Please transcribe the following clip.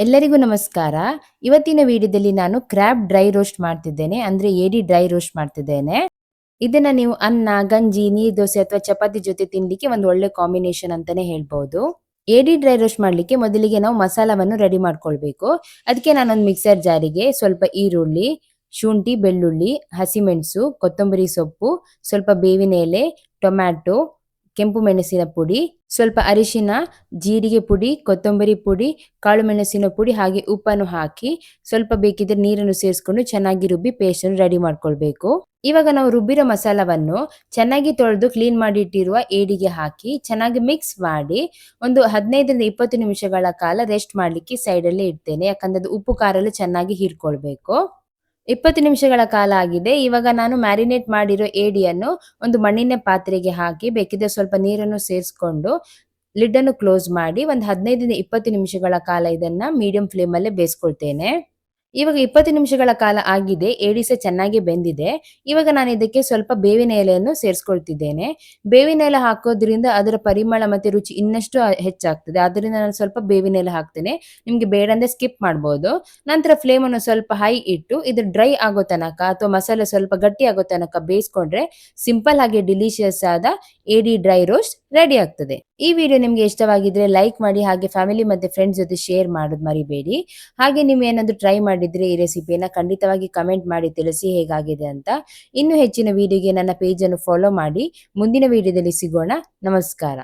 ಎಲ್ಲರಿಗೂ ನಮಸ್ಕಾರ. ಇವತ್ತಿನ ವಿಡಿಯೋದಲ್ಲಿ ನಾನು ಕ್ರ್ಯಾಬ್ ಡ್ರೈ ರೋಸ್ಟ್ ಮಾಡ್ತಿದ್ದೇನೆ. ಅಂದ್ರೆ ಏಡಿ ಡ್ರೈ ರೋಸ್ಟ್ ಮಾಡ್ತಿದ್ದೇನೆ. ಇದನ್ನ ನೀವು ಅನ್ನ, ಗಂಜಿ, ನೀರ್ ದೋಸೆ ಅಥವಾ ಚಪಾತಿ ಜೊತೆ ತಿನ್ಲಿಕ್ಕೆ ಒಂದು ಒಳ್ಳೆ ಕಾಂಬಿನೇಷನ್ ಅಂತಾನೆ ಹೇಳ್ಬಹುದು. ಏಡಿ ಡ್ರೈ ರೋಸ್ಟ್ ಮಾಡ್ಲಿಕ್ಕೆ ಮೊದಲಿಗೆ ನಾವು ಮಸಾಲವನ್ನು ರೆಡಿ ಮಾಡ್ಕೊಳ್ಬೇಕು. ಅದಕ್ಕೆ ನಾನೊಂದು ಮಿಕ್ಸರ್ ಜಾರಿಗೆ ಸ್ವಲ್ಪ ಈರುಳ್ಳಿ, ಶುಂಠಿ, ಬೆಳ್ಳುಳ್ಳಿ, ಹಸಿಮೆಣಸು, ಕೊತ್ತಂಬರಿ ಸೊಪ್ಪು, ಸ್ವಲ್ಪ ಬೇವಿನ ಎಲೆ, ಟೊಮ್ಯಾಟೊ, ಕೆಂಪು ಮೆಣಸಿನ ಪುಡಿ, ಸ್ವಲ್ಪ ಅರಿಶಿನ, ಜೀರಿಗೆ ಪುಡಿ, ಕೊತ್ತಂಬರಿ ಪುಡಿ, ಕಾಳು ಮೆಣಸಿನ ಪುಡಿ ಹಾಗೆ ಉಪ್ಪನ್ನು ಹಾಕಿ ಸ್ವಲ್ಪ ಬೇಕಿದ್ರೆ ನೀರನ್ನು ಸೇರಿಸ್ಕೊಂಡು ಚೆನ್ನಾಗಿ ರುಬ್ಬಿ ಪೇಸ್ಟ್ ಅನ್ನು ರೆಡಿ ಮಾಡ್ಕೊಳ್ಬೇಕು. ಇವಾಗ ನಾವು ರುಬ್ಬಿರೋ ಮಸಾಲವನ್ನು ಚೆನ್ನಾಗಿ ತೊಳೆದು ಕ್ಲೀನ್ ಮಾಡಿಟ್ಟಿರುವ ಏಡಿಗೆ ಹಾಕಿ ಚೆನ್ನಾಗಿ ಮಿಕ್ಸ್ ಮಾಡಿ ಒಂದು 15ರಿಂದ 20 ನಿಮಿಷಗಳ ಕಾಲ ರೆಸ್ಟ್ ಮಾಡ್ಲಿಕ್ಕೆ ಸೈಡ್ ಅಲ್ಲಿ ಇಡ್ತೇನೆ. ಯಾಕಂದ್ರೆ ಅದು ಉಪ್ಪು ಖಾರ ಎಲ್ಲ ಚೆನ್ನಾಗಿ ಹೀರ್ಕೊಳ್ಬೇಕು. 20 ನಿಮಿಷಗಳ ಕಾಲ ಆಗಿದೆ. ಇವಾಗ ನಾನು ಮ್ಯಾರಿನೇಟ್ ಮಾಡಿರೋ ಏಡಿಯನ್ನು ಒಂದು ಮಣ್ಣಿನ ಪಾತ್ರೆಗೆ ಹಾಕಿ ಬೇಕಿದ್ರೆ ಸ್ವಲ್ಪ ನೀರನ್ನು ಸೇರಿಸ್ಕೊಂಡು ಲಿಡ್ ಅನ್ನು ಕ್ಲೋಸ್ ಮಾಡಿ ಒಂದು 15ರಿಂದ 20 ನಿಮಿಷಗಳ ಕಾಲ ಇದನ್ನ ಮೀಡಿಯಂ ಫ್ಲೇಮ್ ಅಲ್ಲೇ ಬೇಯಿಸ್ಕೊಳ್ತೇನೆ. ಇವಾಗ 20 ನಿಮಿಷಗಳ ಕಾಲ ಆಗಿದೆ. ಏಡಿ ಸಹ ಚೆನ್ನಾಗಿ ಬೆಂದಿದೆ. ಇವಾಗ ನಾನು ಇದಕ್ಕೆ ಸ್ವಲ್ಪ ಬೇವಿನ ಎಲೆಯನ್ನು ಸೇರಿಸ್ಕೊಳ್ತಿದ್ದೇನೆ. ಬೇವಿನ ಎಲೆ ಹಾಕೋದ್ರಿಂದ ಅದರ ಪರಿಮಳ ಮತ್ತೆ ರುಚಿ ಇನ್ನಷ್ಟು ಹೆಚ್ಚಾಗ್ತದೆ. ಆದ್ದರಿಂದ ನಾನು ಸ್ವಲ್ಪ ಬೇವಿನ ಎಲೆ ಹಾಕ್ತೇನೆ. ನಿಮ್ಗೆ ಬೇಡ ಅಂದ್ರೆ ಸ್ಕಿಪ್ ಮಾಡ್ಬೋದು. ನಂತರ ಫ್ಲೇಮ್ ಅನ್ನು ಸ್ವಲ್ಪ ಹೈ ಇಟ್ಟು ಇದು ಡ್ರೈ ಆಗೋ ತನಕ ಅಥವಾ ಮಸಾಲೆ ಸ್ವಲ್ಪ ಗಟ್ಟಿ ಆಗೋ ತನಕ ಬೇಯಿಸ್ಕೊಂಡ್ರೆ ಸಿಂಪಲ್ ಹಾಗೆ ಡಿಲಿಷಿಯಸ್ ಆದ ಏಡಿ ಡ್ರೈ ರೋಸ್ಟ್ ರೆಡಿ ಆಗ್ತದೆ. ಈ ವಿಡಿಯೋ ನಿಮ್ಗೆ ಇಷ್ಟವಾಗಿದ್ರೆ ಲೈಕ್ ಮಾಡಿ ಹಾಗೆ ಫ್ಯಾಮಿಲಿ ಮತ್ತೆ ಫ್ರೆಂಡ್ಸ್ ಜೊತೆ ಶೇರ್ ಮಾಡೋದು ಮರಿಬೇಡಿ. ಹಾಗೆ ನೀವು ಏನಾದ್ರು ಟ್ರೈ ಮಾಡಿದ್ರೆ ಈ ರೆಸಿಪಿಯನ್ನ ಖಂಡಿತವಾಗಿ ಕಮೆಂಟ್ ಮಾಡಿ ತಿಳಿಸಿ ಹೇಗಾಗಿದೆ ಅಂತ. ಇನ್ನು ಹೆಚ್ಚಿನ ವಿಡಿಯೋಗೆ ನನ್ನ ಪೇಜ್ ಅನ್ನು ಫಾಲೋ ಮಾಡಿ. ಮುಂದಿನ ವಿಡಿಯೋದಲ್ಲಿ ಸಿಗೋಣ. ನಮಸ್ಕಾರ.